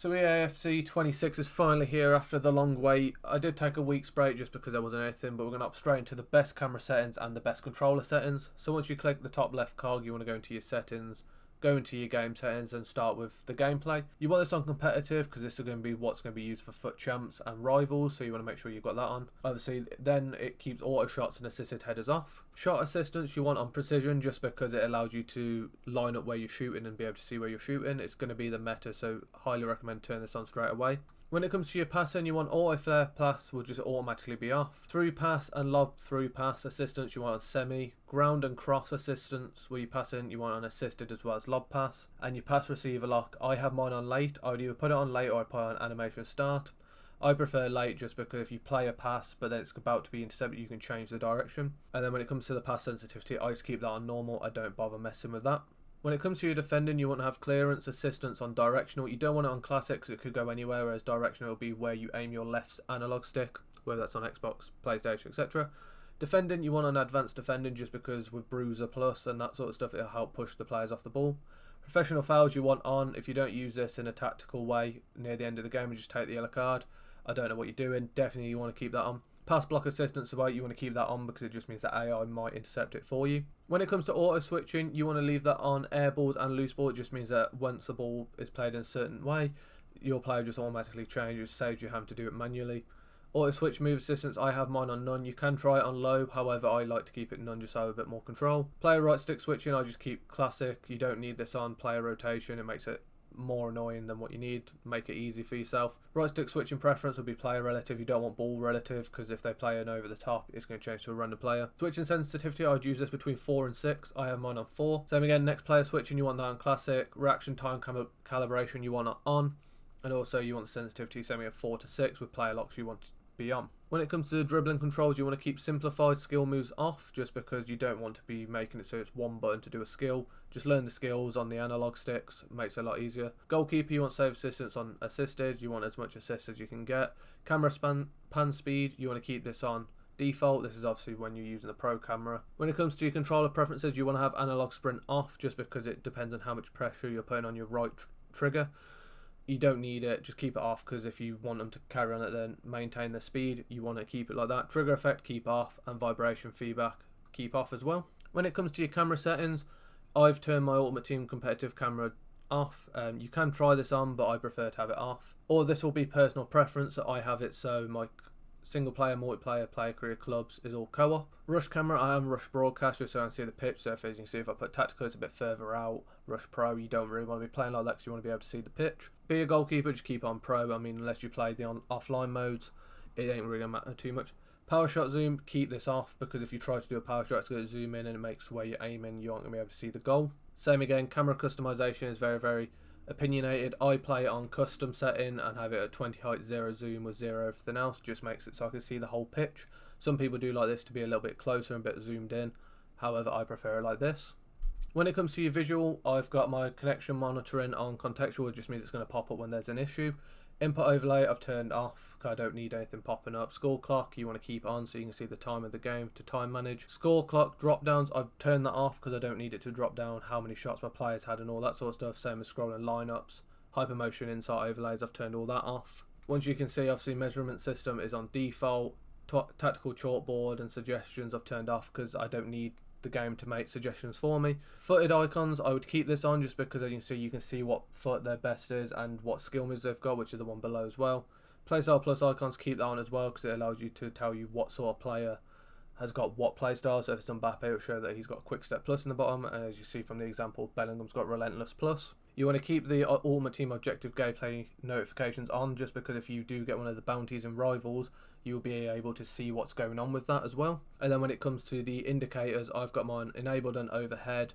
So FC26 is finally here after the long wait. I did take a week's break just because there wasn't anything, but we're going to hop straight into the best camera settings and the best controller settings. So once you click the top left cog, you want to go into your settings, go into your game settings and start with the gameplay. You want this on competitive because this is going to be what's going to be used for FUT champs and rivals, so you want to make sure you've got that on. Obviously then it keeps auto shots and assisted headers off. Shot assistance you want on precision just because it allows you to line up where you're shooting and be able to see where you're shooting. It's going to be the meta, so highly recommend turn this on straight away. When it comes to your passing, you want auto flare pass will just automatically be off. Through pass and lob through pass assistance you want on semi. Ground and cross assistance where you pass in you want on assisted as well as lob pass. And your pass receiver lock, I have mine on late. I would either put it on late or I put it on animation start. I prefer late just because if you play a pass but then it's about to be intercepted, you can change the direction. And then when it comes to the pass sensitivity, I just keep that on normal. I don't bother messing with that. When it comes to your defending, you want to have clearance assistance on directional. You don't want it on classic because it could go anywhere, whereas directional will be where you aim your left analog stick, whether that's on Xbox, PlayStation, etc. Defending, you want an advanced defending just because with Bruiser Plus and that sort of stuff, it'll help push the players off the ball. Professional fouls you want on. If you don't use this in a tactical way near the end of the game, you just take the yellow card. I don't know what you're doing. Definitely you want to keep that on. Pass block assistance about you want to keep that on because it just means that AI might intercept it for you. When it comes to auto switching, you want to leave that on air balls and loose ball. It just means that once the ball is played in a certain way, your player just automatically changes, saves you having to do it manually. Auto switch move assistance, I have mine on none. You can try it on low, however I like to keep it none just so I have a bit more control. Player right stick switching, I just keep classic. You don't need this on player rotation, it makes it more annoying than what you need. Make it easy for yourself. Right stick switching preference will be player relative. You don't want ball relative because if they play an over the top it's going to change to a random player. Switching sensitivity, I'd use this between 4 and 6. I have mine on 4. Same again, next player switching you want that on classic. Reaction time calibration you want it on, and also you want the sensitivity same again 4 to 6. With player locks you want to be on. When it comes to the dribbling controls, you want to keep simplified skill moves off just because you don't want to be making it so it's one button to do a skill. Just learn the skills on the analog sticks, makes it a lot easier. Goalkeeper, you want save assistance on assisted, you want as much assist as you can get. Camera pan speed, you want to keep this on default. This is obviously when you're using the pro camera. When it comes to your controller preferences, you want to have analog sprint off just because it depends on how much pressure you're putting on your right trigger. You don't need it, just keep it off because if you want them to carry on it then maintain the speed, you want to keep it like that. Trigger effect keep off and vibration feedback keep off as well. When it comes to your camera settings, I've turned my Ultimate Team competitive camera off. You can try this on but I prefer to have it off, or this will be personal preference. I have it so my single player, multiplayer, player career clubs is all co-op. Rush camera, I am rush broadcast just so I can see the pitch. So as you can see, if I put tactical it's a bit further out. Rush pro, you don't really want to be playing like that because you want to be able to see the pitch. Be a goalkeeper, just keep on pro. I mean, unless you play the offline modes, it ain't really gonna matter too much. Power shot zoom, keep this off because if you try to do a power shot it's going to zoom in and it makes where you're aiming you aren't going to be able to see the goal. Same again, camera customization is very opinionated. I play it on custom setting and have it at 20 height, 0 zoom with 0 everything else. Just makes it so I can see the whole pitch. Some people do like this to be a little bit closer and a bit zoomed in. However, I prefer it like this. When it comes to your visual, I've got my connection monitoring on contextual. It just means it's going to pop up when there's an issue. Input overlay I've turned off because I don't need anything popping up. Score clock you want to keep on so you can see the time of the game to time manage. Score clock drop downs I've turned that off because I don't need it to drop down how many shots my players had and all that sort of stuff. Same as scrolling lineups. Hypermotion insight overlays I've turned all that off. Once you can see, obviously measurement system is on default. Tactical chalkboard and suggestions I've turned off because I don't need the game to make suggestions for me. Footed icons I would keep this on just because as you can see what foot their best is and what skill moves they've got, which is the one below as well. Playstyle plus icons, keep that on as well because it allows you to tell you what sort of player has got what playstyle. So if it's Mbappe, it'll show that he's got quick step plus in the bottom, and as you see from the example, Bellingham's got relentless plus. You want to keep the Ultimate Team objective gameplay notifications on just because if you do get one of the bounties and rivals, you'll be able to see what's going on with that as well. And then when it comes to the indicators, I've got mine enabled and overhead.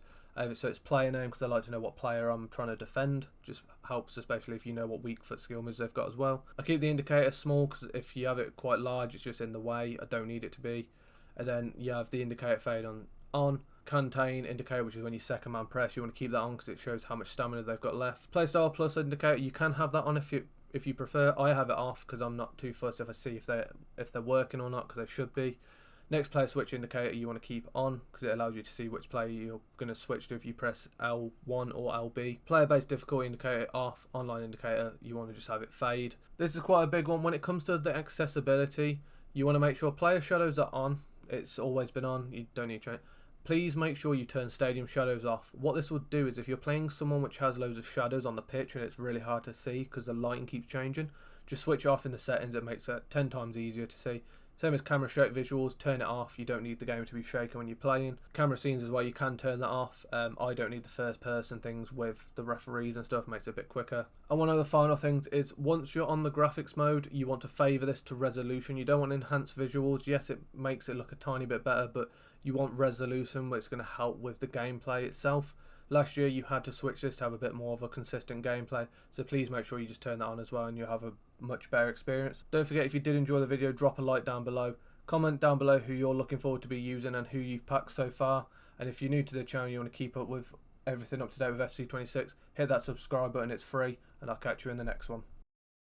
So it's player name because I like to know what player I'm trying to defend. Just helps, especially if you know what weak foot skill moves they've got as well. I keep the indicator small because if you have it quite large, it's just in the way. I don't need it to be. And then you have the indicator fade on. Contain indicator, which is when you second man press. You want to keep that on because it shows how much stamina they've got left. Playstyle plus indicator, you can have that on if you prefer. I have it off because I'm not too fussed if I see if they're working or not because they should be. Next player switch indicator you want to keep on because it allows you to see which player you're going to switch to if you press L1 or LB. Player based difficulty indicator off, online indicator you want to just have it fade. This is quite a big one. When it comes to the accessibility, you want to make sure player shadows are on. It's always been on, you don't need to change. Please make sure you turn stadium shadows off. What this will do is if you're playing someone which has loads of shadows on the pitch and it's really hard to see because the lighting keeps changing, just switch it off in the settings. It makes it 10 times easier to see. Same as camera shake visuals, turn it off. You don't need the game to be shaken when you're playing. Camera scenes as well, you can turn that off. I don't need the first person things with the referees and stuff, makes it a bit quicker. And one of the final things is once you're on the graphics mode, you want to favour this to resolution. You don't want enhanced visuals. Yes, it makes it look a tiny bit better, but you want resolution, which is going to help with the gameplay itself. Last year you had to switch this to have a bit more of a consistent gameplay, so please make sure you just turn that on as well and you'll have a much better experience. Don't forget, if you did enjoy the video, drop a like down below. Comment down below who you're looking forward to be using and who you've packed so far. And if you're new to the channel, you want to keep up with everything up to date with FC26, hit that subscribe button, it's free, and I'll catch you in the next one.